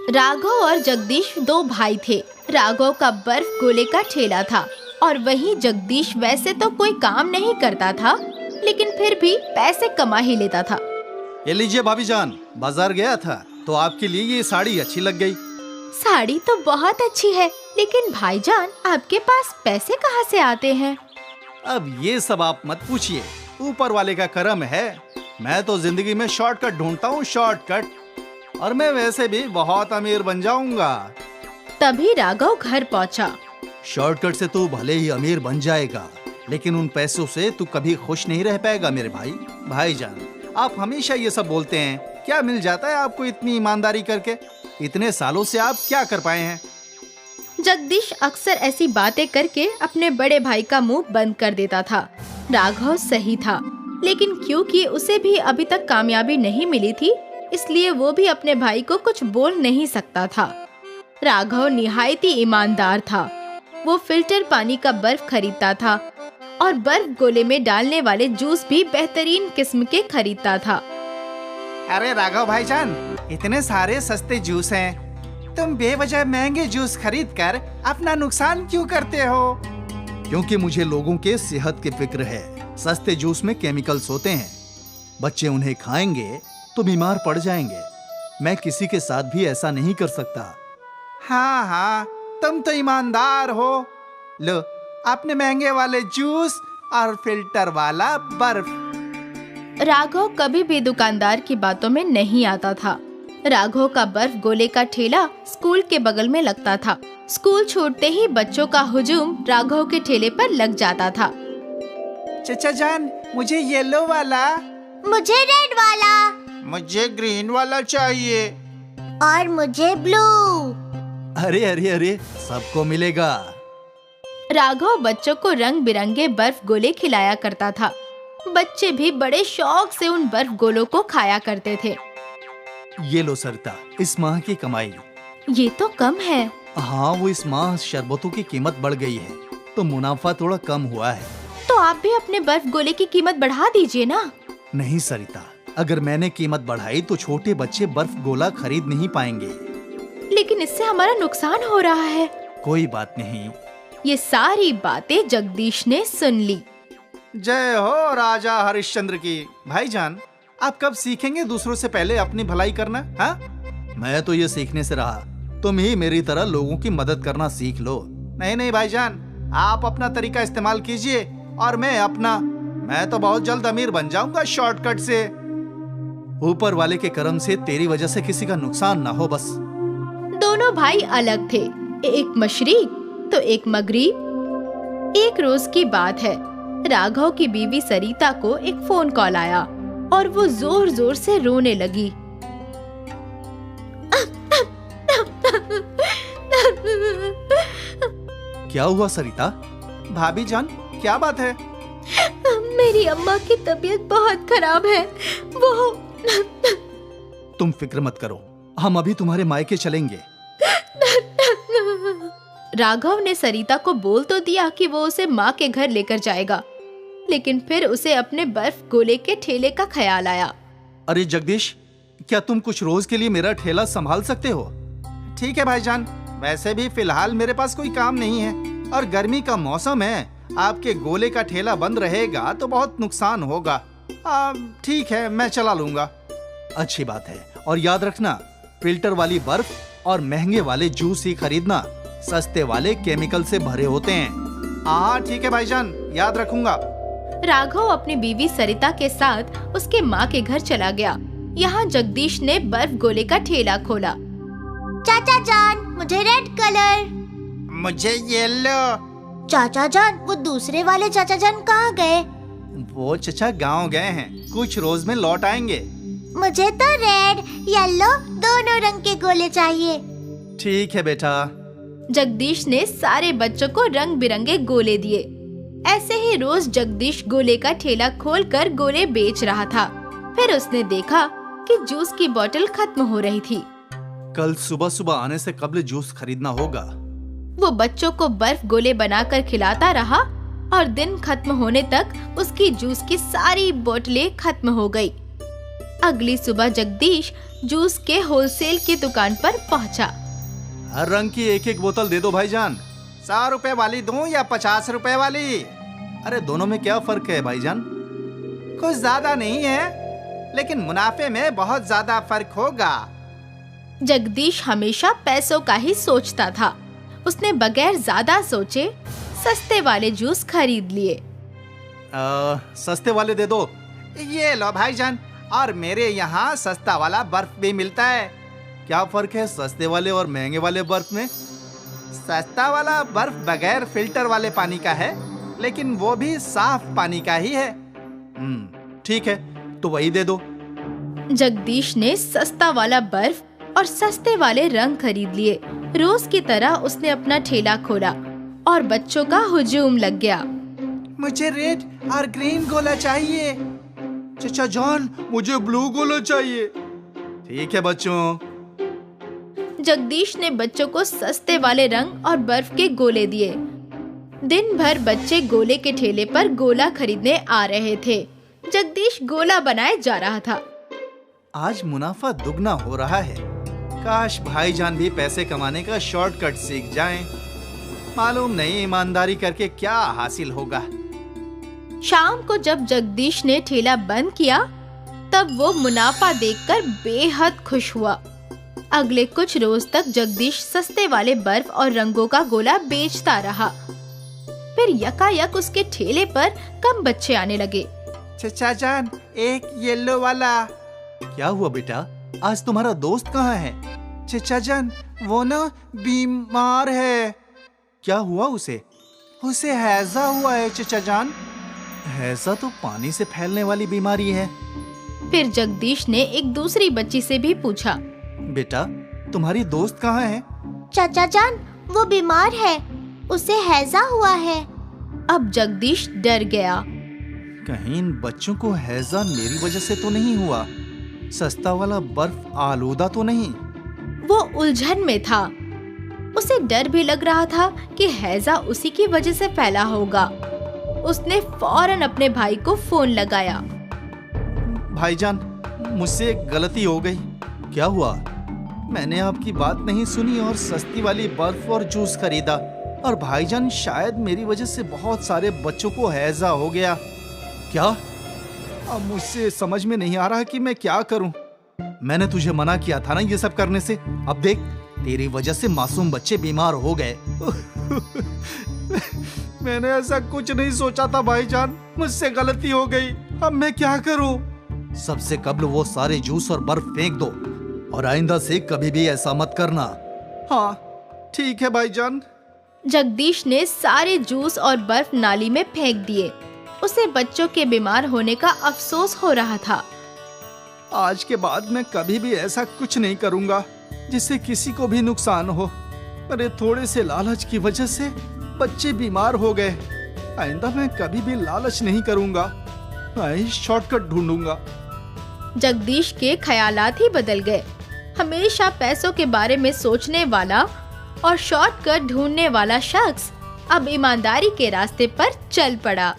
राघव और जगदीश दो भाई थे। राघव का बर्फ गोले का ठेला था और वहीं जगदीश वैसे तो कोई काम नहीं करता था, लेकिन फिर भी पैसे कमा ही लेता था। ये लीजिए भाभी जान, बाजार गया था तो आपके लिए ये साड़ी अच्छी लग गई। साड़ी तो बहुत अच्छी है, लेकिन भाईजान आपके पास पैसे कहाँ से आते हैं? अब ये सब आप मत पूछिए, ऊपर वाले का करम है। मैं तो जिंदगी में शॉर्टकट ढूंढता हूँ, शॉर्टकट, और मैं वैसे भी बहुत अमीर बन जाऊंगा। तभी राघव घर पहुँचा। शॉर्टकट से तू भले ही अमीर बन जाएगा, लेकिन उन पैसों से तू कभी खुश नहीं रह पाएगा मेरे भाई। भाईजान, आप हमेशा ये सब बोलते हैं, क्या मिल जाता है आपको इतनी ईमानदारी करके? इतने सालों से आप क्या कर पाए हैं? जगदीश अक्सर ऐसी बातें करके अपने बड़े भाई का मुंह बंद कर देता था। राघव सही था, लेकिन क्योंकि उसे भी अभी तक कामयाबी नहीं मिली थी, इसलिए वो भी अपने भाई को कुछ बोल नहीं सकता था। राघव निहायत ही ईमानदार था। वो फिल्टर पानी का बर्फ खरीदता था और बर्फ गोले में डालने वाले जूस भी बेहतरीन किस्म के खरीदता था। अरे राघव भाईजान, इतने सारे सस्ते जूस हैं, तुम बेवजह महंगे जूस खरीद कर अपना नुकसान क्यों करते हो? क्योंकि मुझे लोगों के सेहत की फिक्र है। सस्ते जूस में केमिकल्स होते हैं, बच्चे उन्हें खाएंगे तो बीमार पड़ जाएंगे। मैं किसी के साथ भी ऐसा नहीं कर सकता। हाँ हाँ, तुम तो ईमानदार हो। लो, आपने महंगे वाले जूस और फिल्टर वाला बर्फ। राघव कभी भी दुकानदार की बातों में नहीं आता था। राघव का बर्फ गोले का ठेला स्कूल के बगल में लगता था। स्कूल छूटते ही बच्चों का हुजूम राघव के ठेले पर लग जाता था। चचा जान, मुझे येलो वाला, मुझे रेड वाला, मुझे ग्रीन वाला चाहिए, और मुझे ब्लू। अरे अरे अरे, सबको मिलेगा। राघव बच्चों को रंग बिरंगे बर्फ गोले खिलाया करता था। बच्चे भी बड़े शौक से उन बर्फ गोलों को खाया करते थे। ये लो सरिता, इस माह की कमाई। ये तो कम है। हाँ, वो इस माह शरबतों की कीमत बढ़ गई है तो मुनाफा थोड़ा कम हुआ है। तो आप भी अपने बर्फ गोले की कीमत बढ़ा दीजिए ना। नहीं सरिता, अगर मैंने कीमत बढ़ाई तो छोटे बच्चे बर्फ गोला खरीद नहीं पाएंगे। लेकिन इससे हमारा नुकसान हो रहा है। कोई बात नहीं। ये सारी बातें जगदीश ने सुन ली। जय हो राजा हरिश्चंद्र की। भाईजान, आप कब सीखेंगे दूसरों से पहले अपनी भलाई करना? हाँ, मैं तो ये सीखने से रहा, तुम ही मेरी तरह लोगों की मदद करना सीख लो। नहीं नहीं भाईजान, आप अपना तरीका इस्तेमाल कीजिए और मैं अपना। मैं तो बहुत जल्द अमीर बन जाऊंगा शॉर्टकट से। ऊपर वाले के करम से तेरी वजह से किसी का नुकसान ना हो बस। दोनों भाई अलग थे, एक मशरिक तो एक मगरिब। एक रोज की बात है, राघव की बीवी सरिता को एक फोन कॉल आया और वो जोर जोर से रोने लगी। क्या हुआ सरिता? भाभी जान, क्या बात है? मेरी अम्मा की तबीयत बहुत खराब है। वो तुम फिक्र मत करो, हम अभी तुम्हारे मायके चलेंगे। राघव ने सरिता को बोल तो दिया कि वो उसे माँ के घर लेकर जाएगा, लेकिन फिर उसे अपने बर्फ गोले के ठेले का ख्याल आया। अरे जगदीश, क्या तुम कुछ रोज के लिए मेरा ठेला संभाल सकते हो? ठीक है भाईजान, वैसे भी फिलहाल मेरे पास कोई काम नहीं है और गर्मी का मौसम है। आपके गोले का ठेला बंद रहेगा तो बहुत नुकसान होगा। ठीक है, मैं चला लूंगा। अच्छी बात है, और याद रखना, फिल्टर वाली बर्फ और महंगे वाले जूस ही खरीदना, सस्ते वाले केमिकल से भरे होते हैं। हाँ ठीक है भाईजान, याद रखूंगा। राघव अपनी बीवी सरिता के साथ उसके माँ के घर चला गया। यहाँ जगदीश ने बर्फ गोले का ठेला खोला। चाचा जान, मुझे रेड कलर। मुझे येलो। चाचा जान, वो दूसरे वाले चाचा जान कहाँ गए? वो चचा गांव गए हैं, कुछ रोज में लौट आएंगे। मुझे तो रेड येलो दोनों रंग के गोले चाहिए। ठीक है बेटा। जगदीश ने सारे बच्चों को रंग बिरंगे गोले दिए। ऐसे ही रोज जगदीश गोले का ठेला खोलकर गोले बेच रहा था। फिर उसने देखा कि जूस की बोतल खत्म हो रही थी। कल सुबह सुबह आने से कब्ल जूस खरीदना होगा। वो बच्चों को बर्फ गोले बनाकर खिलाता रहा और दिन खत्म होने तक उसकी जूस की सारी बोतलें खत्म हो गई। अगली सुबह जगदीश जूस के होलसेल की दुकान पर पहुंचा। हर रंग की एक एक बोतल दे दो भाईजान। 100 रुपए वाली दूं या 50 रुपए वाली? अरे दोनों में क्या फर्क है भाईजान? कुछ ज्यादा नहीं है, लेकिन मुनाफे में बहुत ज्यादा फर्क होगा। जगदीश हमेशा पैसों का ही सोचता था। उसने बगैर ज्यादा सोचे सस्ते वाले जूस खरीद लिए। सस्ते वाले दे दो। ये लो भाईजान, और मेरे यहाँ सस्ता वाला बर्फ भी मिलता है। क्या फर्क है सस्ते वाले और महंगे वाले बर्फ में? सस्ता वाला बर्फ बगैर फिल्टर वाले पानी का है, लेकिन वो भी साफ पानी का ही है। ठीक है, तो वही दे दो। जगदीश ने सस्ता वाला बर्फ और सस्ते वाले रंग खरीद लिए। रोज की तरह उसने अपना ठेला खोला और बच्चों का हुजूम लग गया। मुझे रेड और ग्रीन गोला चाहिए। चचा जान, मुझे ब्लू गोला चाहिए। ठीक है बच्चों। जगदीश ने बच्चों को सस्ते वाले रंग और बर्फ के गोले दिए। दिन भर बच्चे गोले के ठेले पर गोला खरीदने आ रहे थे। जगदीश गोला बनाए जा रहा था। आज मुनाफा दुगना हो रहा है। काश भाईजान भी पैसे कमाने का शॉर्टकट सीख जाएं। मालूम नहीं ईमानदारी करके क्या हासिल होगा। शाम को जब जगदीश ने ठेला बंद किया, तब वो मुनाफा देखकर बेहद खुश हुआ। अगले कुछ रोज तक जगदीश सस्ते वाले बर्फ और रंगों का गोला बेचता रहा। फिर यकायक उसके ठेले पर कम बच्चे आने लगे। चचा जान, एक येलो वाला। क्या हुआ बेटा, आज तुम्हारा दोस्त कहाँ है? चचा जान, वो ना बीमार है। क्या हुआ उसे? उसे हैजा हुआ है चचा जान। हैजा तो पानी से फैलने वाली बीमारी है। फिर जगदीश ने एक दूसरी बच्ची से भी पूछा, बेटा तुम्हारी दोस्त कहाँ है? चाचा जान, वो बीमार है, उसे हैजा हुआ है। अब जगदीश डर गया। कहीं इन बच्चों को हैजा मेरी वजह से तो नहीं हुआ? सस्ता वाला बर्फ आलूदा तो नहीं? वो उलझन में था। उसे डर भी लग रहा था कि हैजा उसी की वजह से फैला होगा। उसने फौरन अपने भाई को फोन लगाया। भाईजान, मुझसे एक गलती हो गई। क्या हुआ? मैंने आपकी बात नहीं सुनी और सस्ती वाली बर्फ और जूस खरीदा, और भाईजान शायद मेरी वजह से बहुत सारे बच्चों को हैजा हो गया। क्या? अब मुझसे समझ में नहीं आ रहा कि मैं क्या करूं। मैंने तुझे मना किया था ना ये सब करने से। अब देख, तेरी वजह से मासूम बच्चे बीमार हो गए। मैंने ऐसा कुछ नहीं सोचा था भाईजान, मुझसे गलती हो गई। अब मैं क्या करूं? सबसे कबल वो सारे जूस और बर्फ फेंक दो, और आइंदा से कभी भी ऐसा मत करना। हाँ ठीक है भाईजान। जगदीश ने सारे जूस और बर्फ नाली में फेंक दिए। उसे बच्चों के बीमार होने का अफसोस हो रहा था। आज के बाद मैं कभी भी ऐसा कुछ नहीं करूंगा जिससे किसी को भी नुकसान हो। अरे थोड़े से लालच की वजह से बच्चे बीमार हो गए। आइंदा मैं कभी भी लालच नहीं करूंगा, मैं शॉर्टकट ढूंढूंगा। जगदीश के ख्यालात ही बदल गए। हमेशा पैसों के बारे में सोचने वाला और शॉर्टकट ढूंढने वाला शख्स अब ईमानदारी के रास्ते पर चल पड़ा।